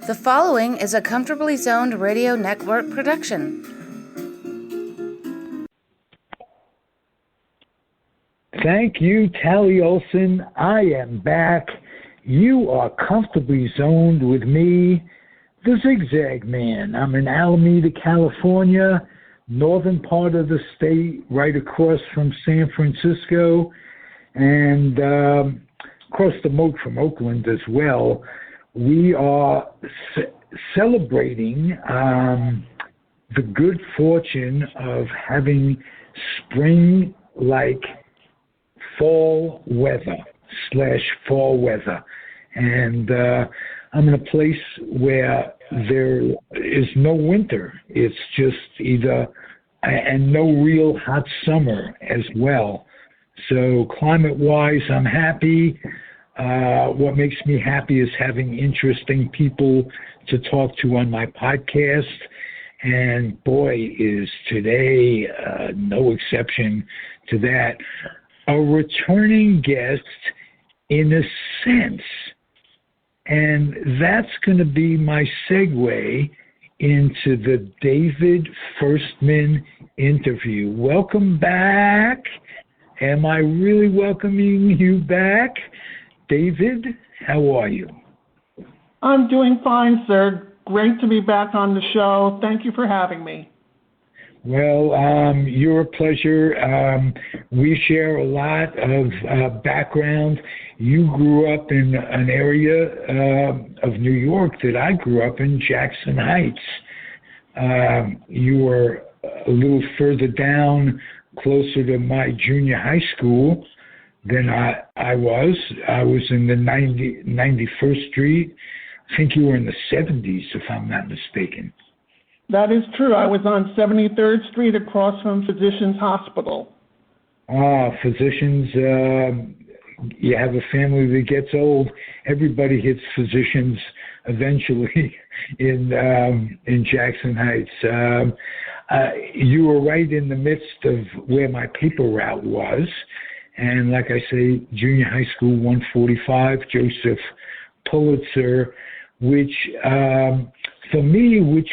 The following is a Comfortably Zoned Radio Network production. Thank you, Tally Olson. I am back. You are comfortably zoned with me, the Zig Zag Man. I'm in Alameda, California, northern part of the state, right across from San Francisco, and across the moat from Oakland as well. We are celebrating the good fortune of having spring-like fall weather / weather. And I'm in a place where there is no winter. It's just and no real hot summer as well. So climate-wise, I'm happy. What makes me happy is having interesting people to talk to on my podcast. And boy, is today no exception to that. A returning guest in a sense. And that's going to be my segue into the David Firstman interview. Welcome back. Am I really welcoming you back? David, how are you? I'm doing fine, sir. Great to be back on the show. Thank you for having me. Well, you're a pleasure. We share a lot of background. You grew up in an area of New York that I grew up in, Jackson Heights. You were a little further down, closer to my junior high school than I was. I was in the 91st Street. I think you were in the 70s, if I'm not mistaken. That is true. I was on 73rd Street across from Physicians Hospital. Physicians, you have a family that gets old. Everybody hits Physicians eventually in Jackson Heights. You were right in the midst of where my paper route was. And like I say, junior high school 145, Joseph Pulitzer, which for me, which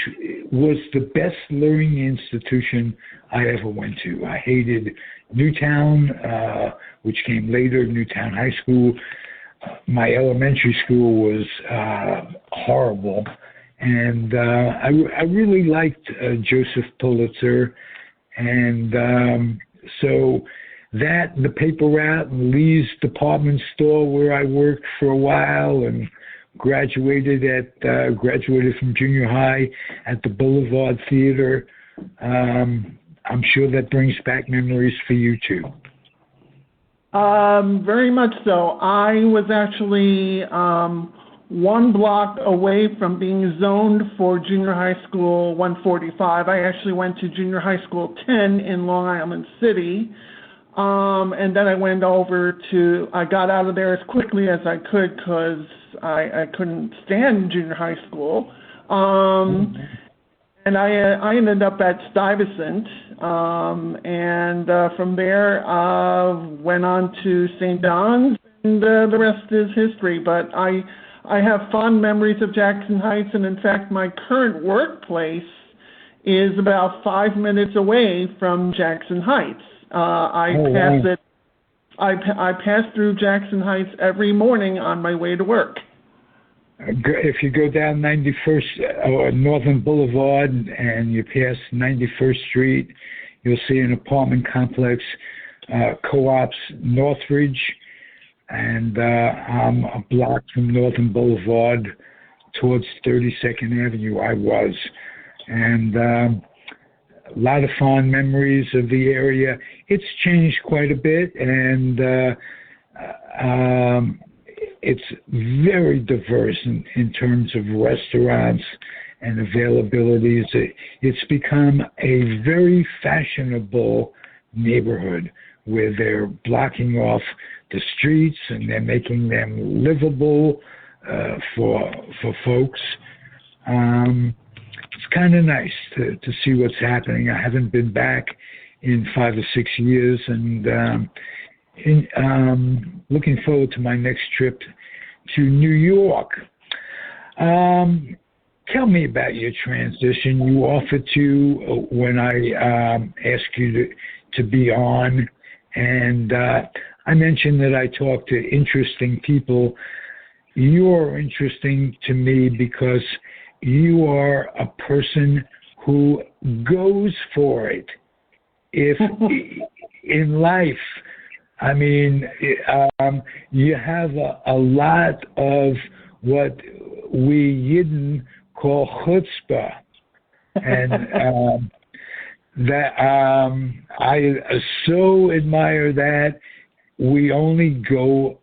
was the best learning institution I ever went to. I hated Newtown, which came later, Newtown High School. My elementary school was horrible. And I really liked Joseph Pulitzer. And so that, the paper route, and Lee's department store where I worked for a while, and graduated from junior high at the Boulevard Theater. I'm sure that brings back memories for you too. Very much so. I was actually one block away from being zoned for junior high school 145. I actually went to junior high school 10 in Long Island City. And then I went over I got out of there as quickly as I could because I couldn't stand junior high school. And I ended up at Stuyvesant, and from there went on to St. John's, and the rest is history. But I have fond memories of Jackson Heights, and in fact, my current workplace is about 5 minutes away from Jackson Heights. I pass through Jackson Heights every morning on my way to work. If you go down 91st or Northern Boulevard and you pass 91st Street, you'll see an apartment complex, Co-ops Northridge, and I'm a block from Northern Boulevard towards 32nd Avenue. I was, and a lot of fond memories of the area. It's changed quite a bit, and it's very diverse in terms of restaurants and availabilities. It's become a very fashionable neighborhood where they're blocking off the streets and they're making them livable for folks. It's kind of nice to see what's happening. I haven't been back in 5 or 6 years, and looking forward to my next trip to New York. tell me about your transition. You offered to when I asked you to be on, and I mentioned that I talk to interesting people. You're interesting to me because you are a person who goes for it. If in life, I mean, you have a lot of what we Yidden call chutzpah, and that I so admire that. We only go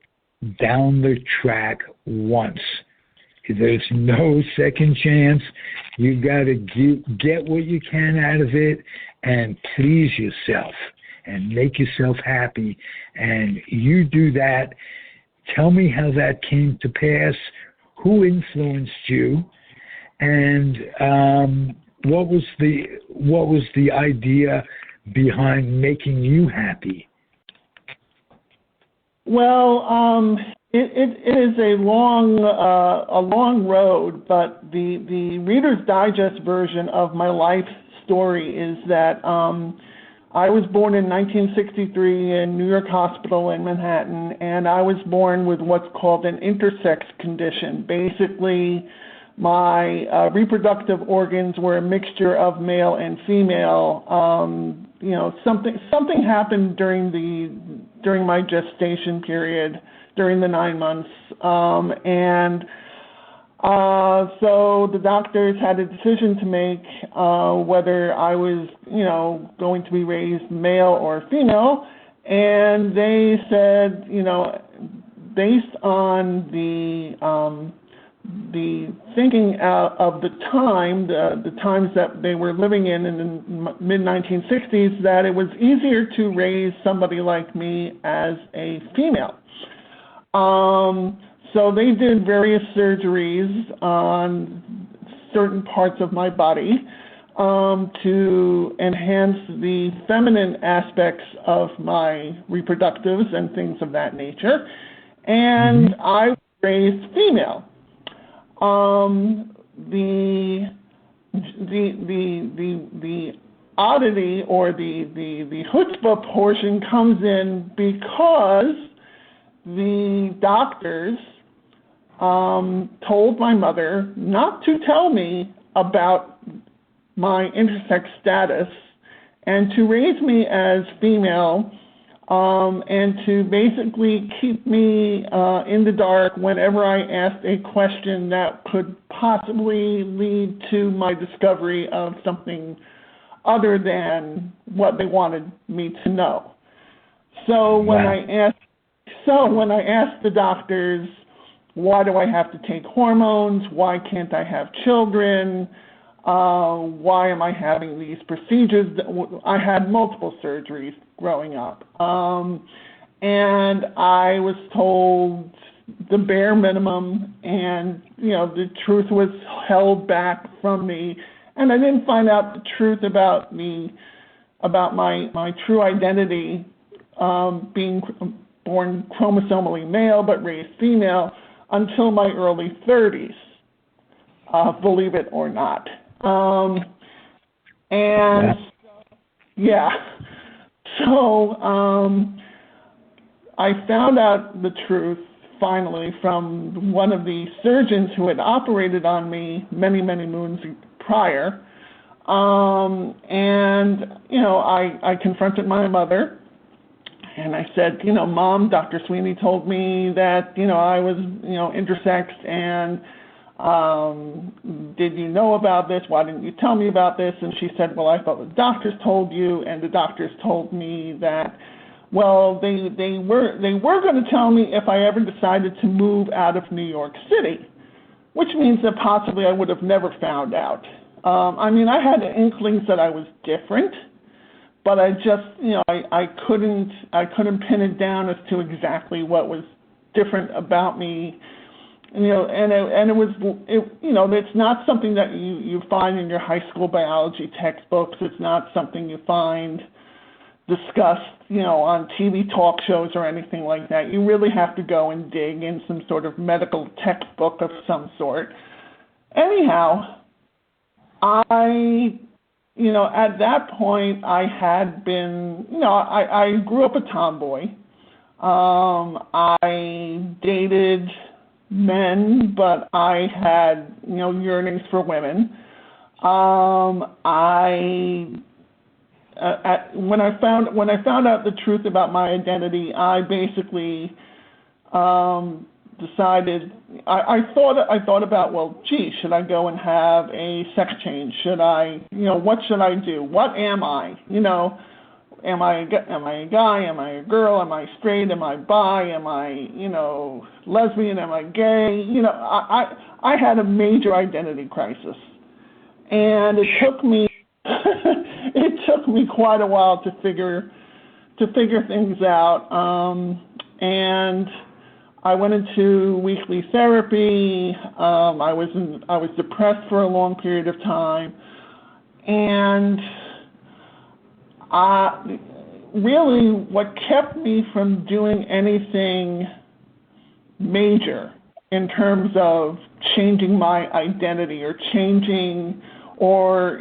down the track once. There's no second chance. You got to get what you can out of it and please yourself and make yourself happy. And you do that. Tell me how that came to pass. Who influenced you? And what was the idea behind making you happy? Well, it is a long road, but the Reader's Digest version of my life story is that I was born in 1963 in New York Hospital in Manhattan, and I was born with what's called an intersex condition. Basically, my reproductive organs were a mixture of male and female. Something happened during my gestation period, during the 9 months, so the doctors had a decision to make whether I was, going to be raised male or female, and they said, based on the thinking of the time, the times that they were living in the mid-1960s, that it was easier to raise somebody like me as a female. So they did various surgeries on certain parts of my body to enhance the feminine aspects of my reproductives and things of that nature. And I was raised female. The oddity or the chutzpah portion comes in because the doctors told my mother not to tell me about my intersex status and to raise me as female, and to basically keep me in the dark whenever I asked a question that could possibly lead to my discovery of something other than what they wanted me to know. So when I asked the doctors, why do I have to take hormones? Why can't I have children? Why am I having these procedures? I had multiple surgeries growing up. And I was told the bare minimum, and, the truth was held back from me. And I didn't find out the truth about my true identity, being born chromosomally male but raised female, until my early 30s, believe it or not. So I found out the truth finally from one of the surgeons who had operated on me many, many moons prior. I confronted my mother. And I said, Mom, Dr. Sweeney told me that, I was, intersex, and did you know about this? Why didn't you tell me about this? And she said, well, I thought the doctors told you, and the doctors told me that, well, they were going to tell me if I ever decided to move out of New York City, which means that possibly I would have never found out. I had inklings that I was different, but I just, I couldn't pin it down as to exactly what was different about me, it's not something that you find in your high school biology textbooks. It's not something you find discussed, on TV talk shows or anything like that. You really have to go and dig in some sort of medical textbook of some sort anyhow, at that point, I had been, I grew up a tomboy. I dated men, but I had, yearnings for women. When I found out the truth about my identity, I basically decided. I thought about, well, gee, should I go and have a sex change? Should I, what should I do? What am I? Am I a guy? Am I a girl? Am I straight? Am I bi? Am I, lesbian? Am I gay? I had a major identity crisis, and it took me quite a while to figure things out. And I went into weekly therapy. I was depressed for a long period of time, and really what kept me from doing anything major in terms of changing my identity or changing or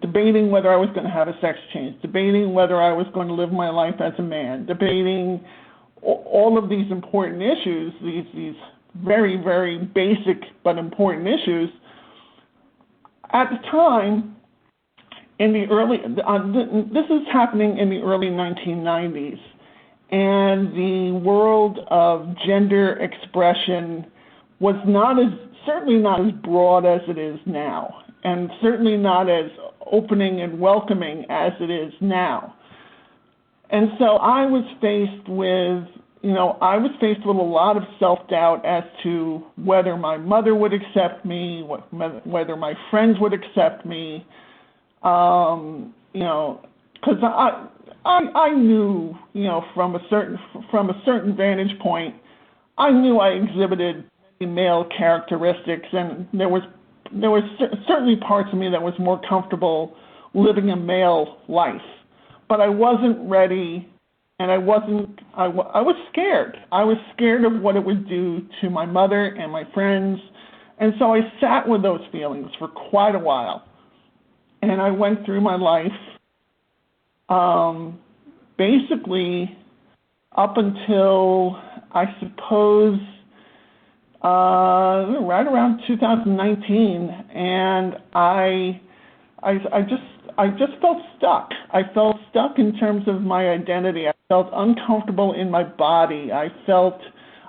debating whether I was going to have a sex change, debating whether I was going to live my life as a man, debating all of these important issues, these very, very basic but important issues. At the time, in the early, this is happening in the early 1990s, and the world of gender expression was certainly not as broad as it is now, and certainly not as opening and welcoming as it is now. And so I was faced with a lot of self-doubt as to whether my mother would accept me, whether my friends would accept me, because I knew, from a certain vantage point, I knew I exhibited male characteristics, and there was certainly parts of me that was more comfortable living a male life, but I wasn't ready, and I was scared. I was scared of what it would do to my mother and my friends, and so I sat with those feelings for quite a while. And I went through my life basically up until, I suppose, right around 2019, and I just felt stuck. I felt stuck in terms of my identity. I felt uncomfortable in my body. I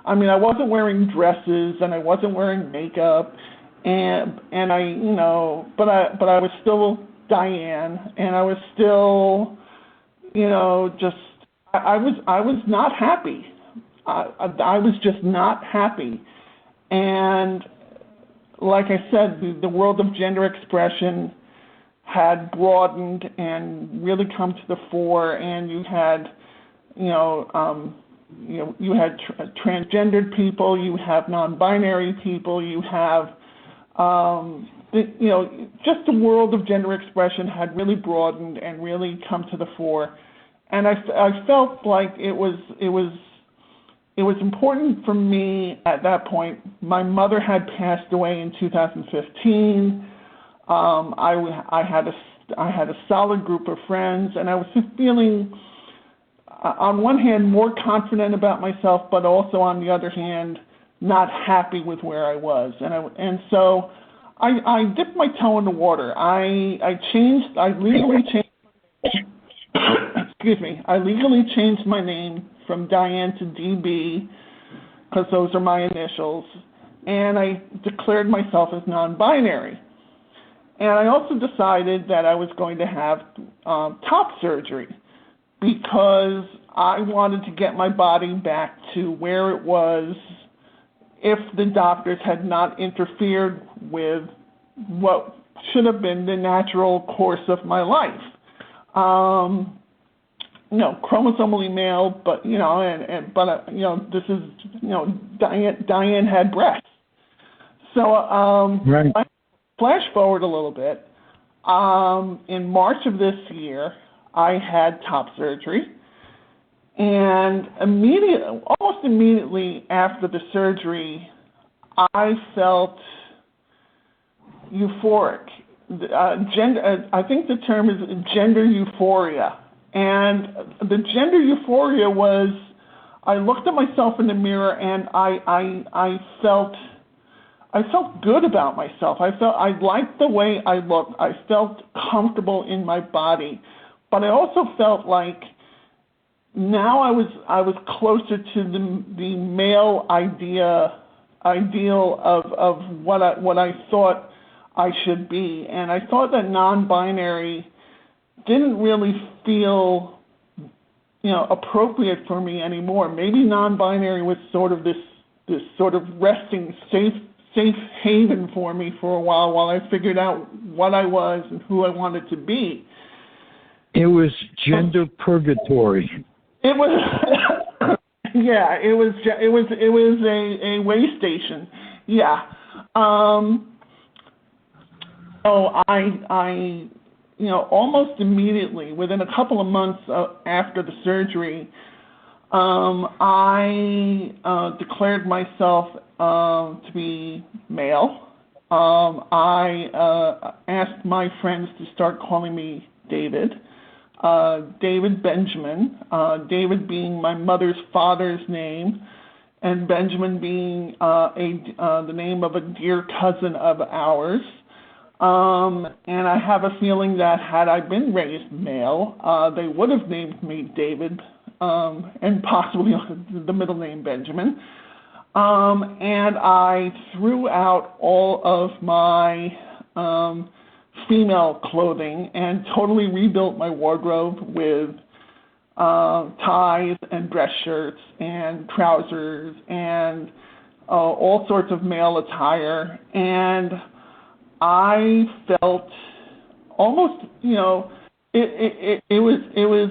wasn't wearing dresses and I wasn't wearing makeup. And I, but I was still Diane, and I was still, I was not happy. I was just not happy. And like I said, the world of gender expression had broadened and really come to the fore, and you had, you had transgendered people, you have non-binary people, you have just the world of gender expression had really broadened and really come to the fore, and I felt like it was important for me at that point. My mother had passed away in 2015. I had a solid group of friends, and I was just feeling, on one hand, more confident about myself, but also on the other hand, not happy with where I was, and so I dipped my toe in the water. I legally changed my name from Diane to DB, because those are my initials, and I declared myself as non-binary. And I also decided that I was going to have top surgery, because I wanted to get my body back to where it was if the doctors had not interfered with what should have been the natural course of my life. Chromosomally male, but this is, Diane had breasts. So right. Flash forward a little bit. In March of this year, I had top surgery, and almost immediately after the surgery, I felt euphoric. I think the term is gender euphoria. And the gender euphoria was, I looked at myself in the mirror and I felt good about myself. I liked the way I looked. I felt comfortable in my body. But I also felt like now I was closer to the male ideal of what I thought I should be. And I thought that non-binary didn't really feel, appropriate for me anymore. Maybe non-binary was sort of this sort of resting safe haven for me for a while I figured out what I was and who I wanted to be. It was gender purgatory. It was, yeah. It was a way station. Yeah. I almost immediately, within a couple of months after the surgery, I declared myself to be male. I asked my friends to start calling me David. David Benjamin, David being my mother's father's name, and Benjamin being the name of a dear cousin of ours. And I have a feeling that had I been raised male, they would have named me David, and possibly the middle name Benjamin. And I threw out all of my female clothing and totally rebuilt my wardrobe with ties and dress shirts and trousers and all sorts of male attire. And I felt almost, it was.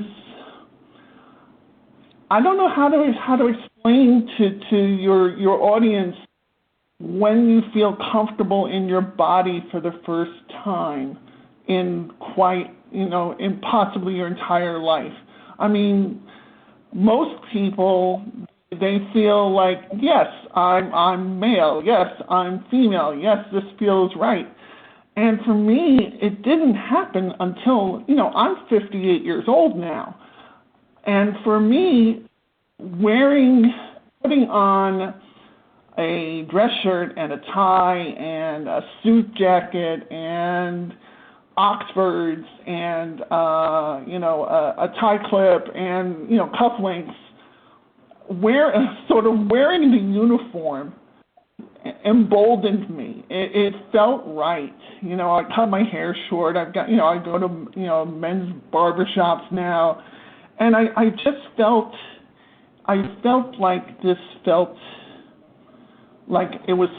I don't know how to explain to your audience when you feel comfortable in your body for the first time in in possibly your entire life. I mean, most people, they feel like, yes, I'm male, yes, I'm female, yes, this feels right. And for me, it didn't happen until, I'm 58 years old now. And for me, putting on a dress shirt and a tie and a suit jacket and Oxfords and, a tie clip and, cufflinks, wearing the uniform emboldened me. It felt right. I cut my hair short. I go to, men's barbershops now. And I felt like this felt like it was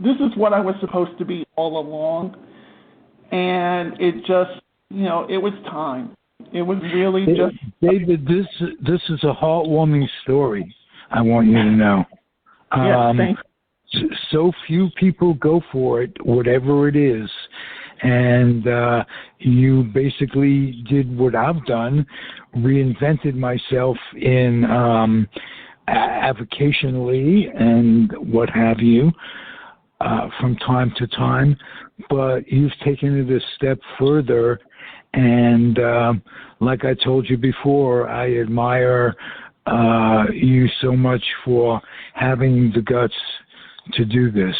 this is what I was supposed to be all along. And it just, it was time. It was really just... David, this is a heartwarming story, I want you to know. Yes, thanks. So few people go for it, whatever it is. And you basically did what I've done, reinvented myself in avocationally and what have you from time to time. But you've taken it a step further. And like I told you before, I admire you so much for having the guts to do this.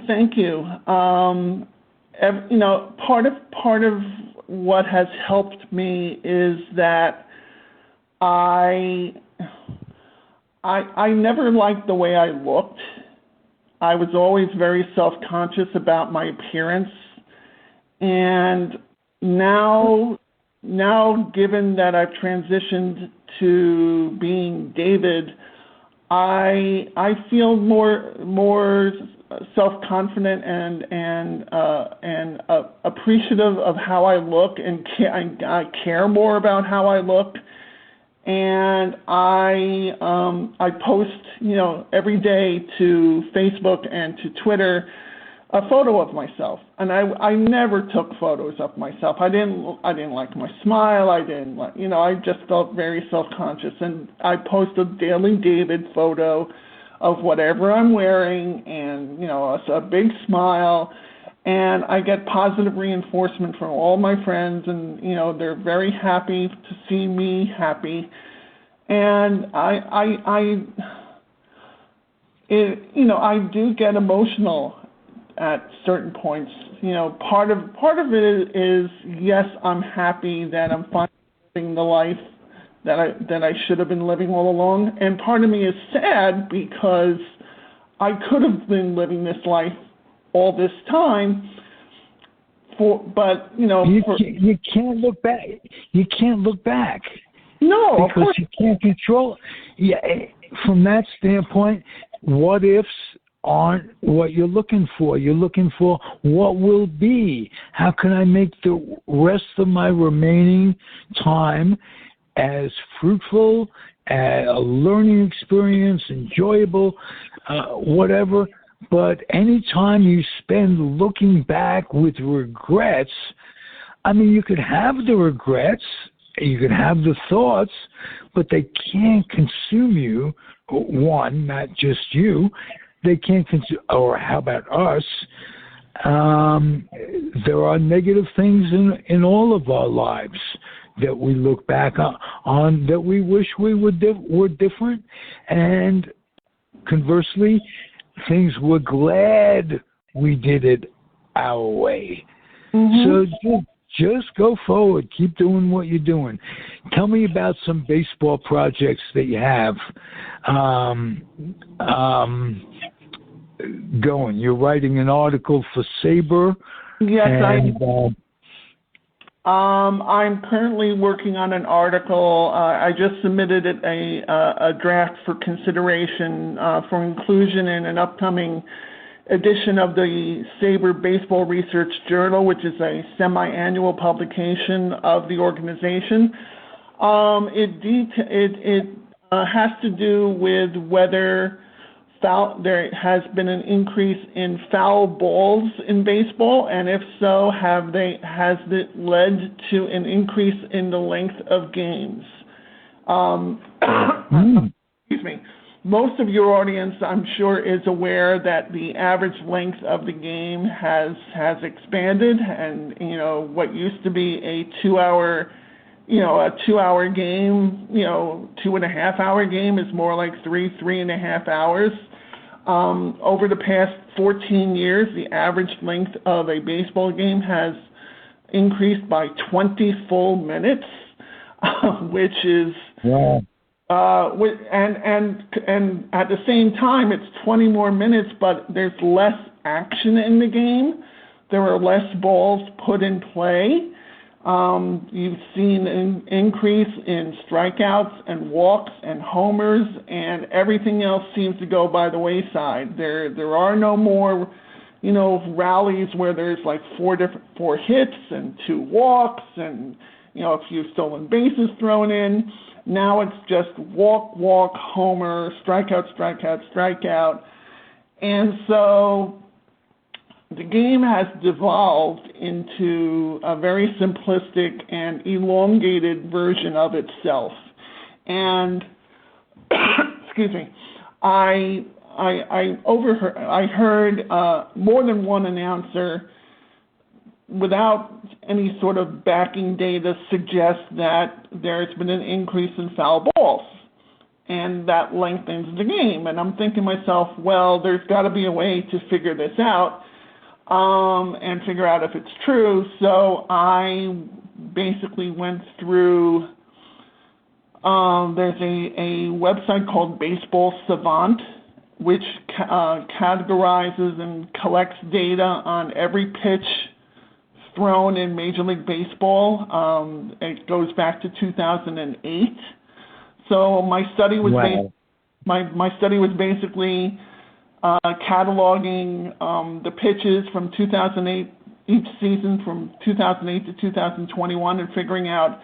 Thank you. Part of what has helped me is that I never liked the way I looked. I was always very self-conscious about my appearance. And now given that I've transitioned to being David, I feel more self-confident and appreciative of how I look, and I care more about how I look. And I post every day to Facebook and to Twitter a photo of myself, and I never took photos of myself. I didn't like my smile. I didn't like, I just felt very self-conscious, and I post a daily David photo of whatever I'm wearing, and a big smile, and I get positive reinforcement from all my friends, and they're very happy to see me happy, and I do get emotional at certain points. Part of it is, yes, I'm happy that I'm finally living the life that I should have been living all along, and part of me is sad because I could have been living this life all this time. You can't look back. You can't look back. No, because of course you can't control. Yeah, from that standpoint, what ifs aren't what you're looking for. You're looking for what will be. How can I make the rest of my remaining time as fruitful, a learning experience, enjoyable, whatever. But any time you spend looking back with regrets, I mean, you could have the regrets, you could have the thoughts, but they can't consume you. One, not just you. They can't consume, or how about us? There are negative things in all of our lives that we look back on that we wish we were different, and conversely, things we're glad we did it our way. Mm-hmm. So just go forward. Keep doing what you're doing. Tell me about some baseball projects that you have going. You're writing an article for Sabre. Yes, I'm currently working on an article. I just submitted a draft for consideration for inclusion in an upcoming edition of the Sabre Baseball Research Journal, which is a semi-annual publication of the organization. It has to do with whether there has been an increase in foul balls in baseball, and if so, has it led to an increase in the length of games? Excuse me. Most of your audience, I'm sure, is aware that the average length of the game has expanded, and what used to be a 2-hour game, 2.5-hour game is more like 3.5 hours. Over the past 14 years, the average length of a baseball game has increased by 20 full minutes, which is, and at the same time, it's 20 more minutes, but there's less action in the game. There are less balls put in play. You've seen an increase in strikeouts and walks and homers, and everything else seems to go by the wayside. There are no more, rallies where there's like four hits and 2 walks and, a few stolen bases thrown in. Now it's just walk, homer, strikeout. And so the game has devolved into a very simplistic and elongated version of itself. And excuse me, I heard more than one announcer, without any sort of backing data, suggest that there's been an increase in foul balls, and that lengthens the game. And I'm thinking to myself, well, there's got to be a way to figure this out. And figure out if it's true. So I basically went through, there's a website called Baseball Savant, which categorizes and collects data on every pitch thrown in Major League Baseball. It goes back to 2008. So my study was my study was basically cataloging the pitches from 2008, each season from 2008 to 2021, and figuring out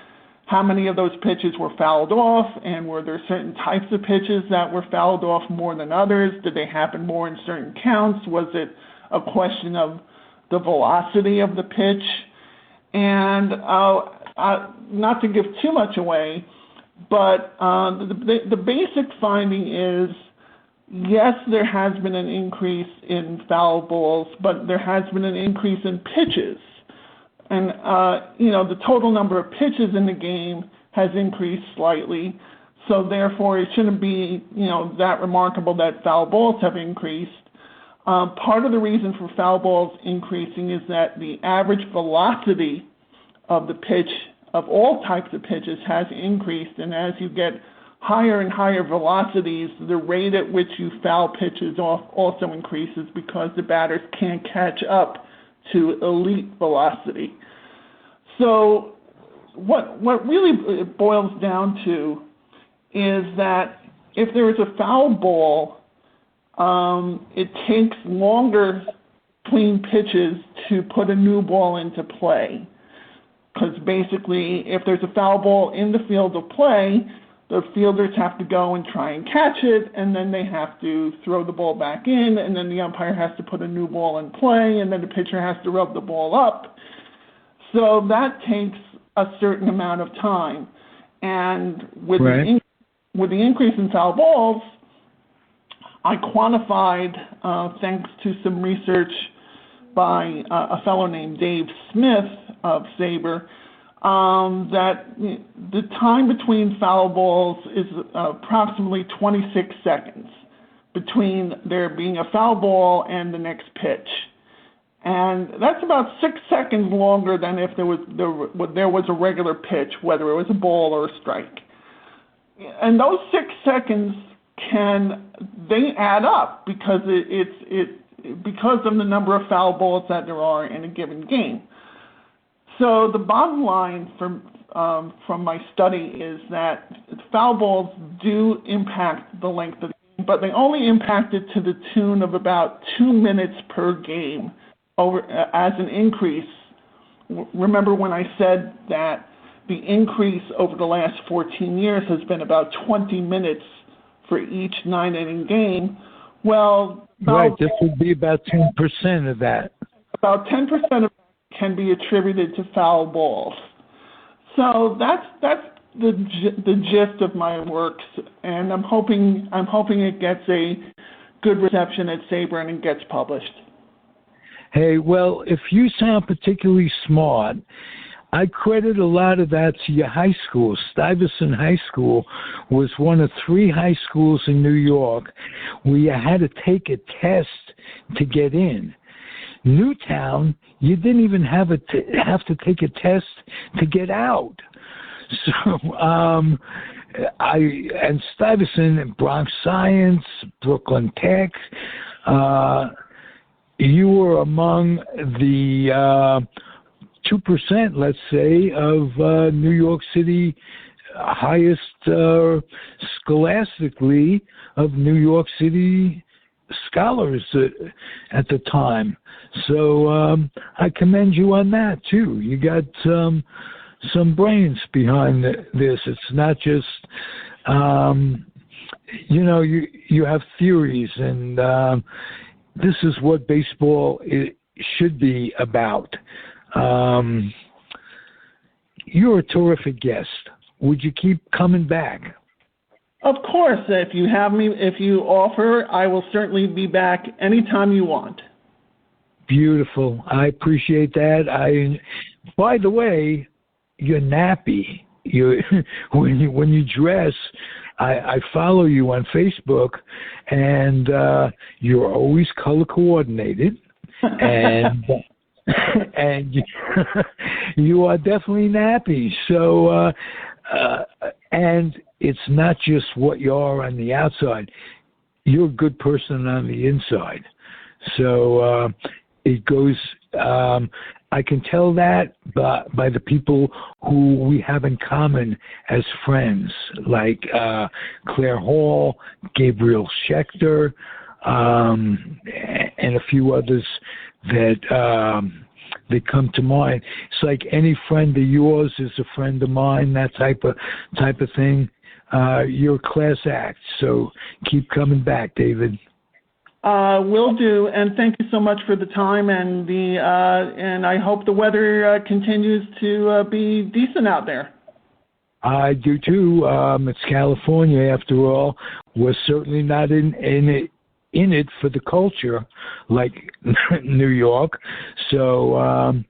how many of those pitches were fouled off, and were there certain types of pitches that were fouled off more than others? Did they happen more in certain counts? Was it a question of the velocity of the pitch. And not to give too much away, but the basic finding is, yes, there has been an increase in foul balls, but there has been an increase in pitches. And, the total number of pitches in the game has increased slightly. So therefore, it shouldn't be, that remarkable that foul balls have increased. Part of the reason for foul balls increasing is that the average velocity of the pitch, of all types of pitches, has increased. And as you get higher and higher velocities, the rate at which you foul pitches also increases because the batters can't catch up to elite velocity. So what really it boils down to is that if there is a foul ball, it takes longer between pitches to put a new ball into play. Because basically, if there's a foul ball in the field of play, the fielders have to go and try and catch it, and then they have to throw the ball back in, and then the umpire has to put a new ball in play, and then the pitcher has to rub the ball up. So that takes a certain amount of time. And with the increase in foul balls, I quantified, thanks to some research by a fellow named Dave Smith of Sabre, that the time between foul balls is approximately 26 seconds between there being a foul ball and the next pitch. And that's about 6 seconds longer than if there was a regular pitch, whether it was a ball or a strike. And those 6 seconds they add up because because of the number of foul balls that there are in a given game. So the bottom line from my study is that foul balls do impact the length of the game, but they only impact it to the tune of about 2 minutes per game as an increase. Remember when I said that the increase over the last 14 years has been about 20 minutes for each 9-inning game? Well, this would be about 10% of that. About 10% of can be attributed to foul balls. So that's the gist of my works, and I'm hoping it gets a good reception at Sabre and it gets published. Hey, well, if you sound particularly smart, I credit a lot of that to your high school. Stuyvesant High School was one of 3 high schools in New York where you had to take a test to get in. Newtown, you didn't even have to take a test to get out. So, and Stuyvesant and Bronx Science, Brooklyn Tech, you were among the 2%, let's say, of New York City highest scholastically of New York City scholars at the time. So I commend you on that too. You got some brains behind this. It's not just you have theories, and this is what baseball should be about. You're a terrific guest. Would you keep coming back? Of course. If you have me, if you offer, I will certainly be back anytime you want. Beautiful. I appreciate that. By the way, you're nappy. When you dress, I follow you on Facebook, and you're always color coordinated, and and you are definitely nappy. So, and it's not just what you are on the outside. You're a good person on the inside. So it goes. I can tell that by the people who we have in common as friends, like Claire Hall, Gabriel Schechter, and a few others that come to mind. It's like any friend of yours is a friend of mine, that type of thing. You're a class act, so keep coming back, David. Will do, and thank you so much for the time, and I hope the weather continues to be decent out there. I do too. It's California after all. We're certainly not in it for the culture like New York. So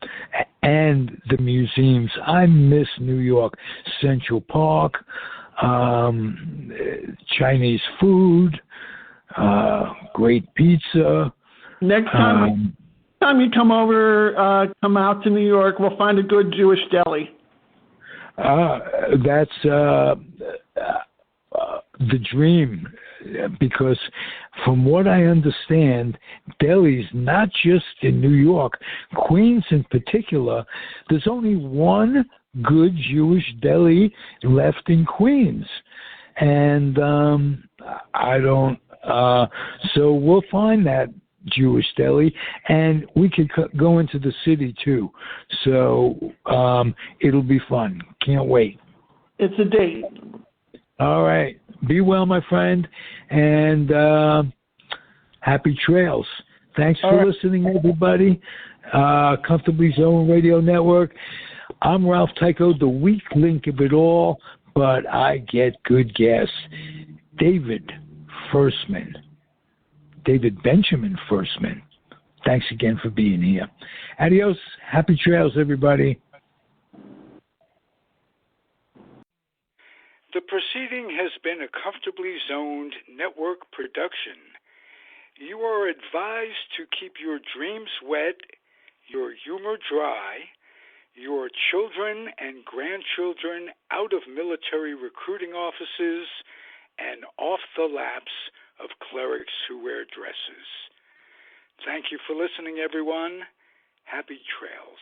and the museums. I miss New York. Central Park, Chinese food, great pizza. Next time you come out to New York, we'll find a good Jewish deli. That's the dream, because from what I understand, delis, not just in New York, Queens in particular, there's only one good Jewish deli left in Queens. And I don't, so we'll find that Jewish deli, and we could go into the city too. So it'll be fun. Can't wait. It's a date. All right. Be well, my friend, and happy trails. Thanks for listening, everybody. Comfortably Zone Radio Network. I'm Ralph Tycho, the weak link of it all, but I get good guests. David Benjamin Firstman. Thanks again for being here. Adios. Happy trails, everybody. The proceeding has been a Comfortably Zoned network production. You are advised to keep your dreams wet, your humor dry, your children and grandchildren out of military recruiting offices and off the laps of clerics who wear dresses. Thank you for listening, everyone. Happy trails.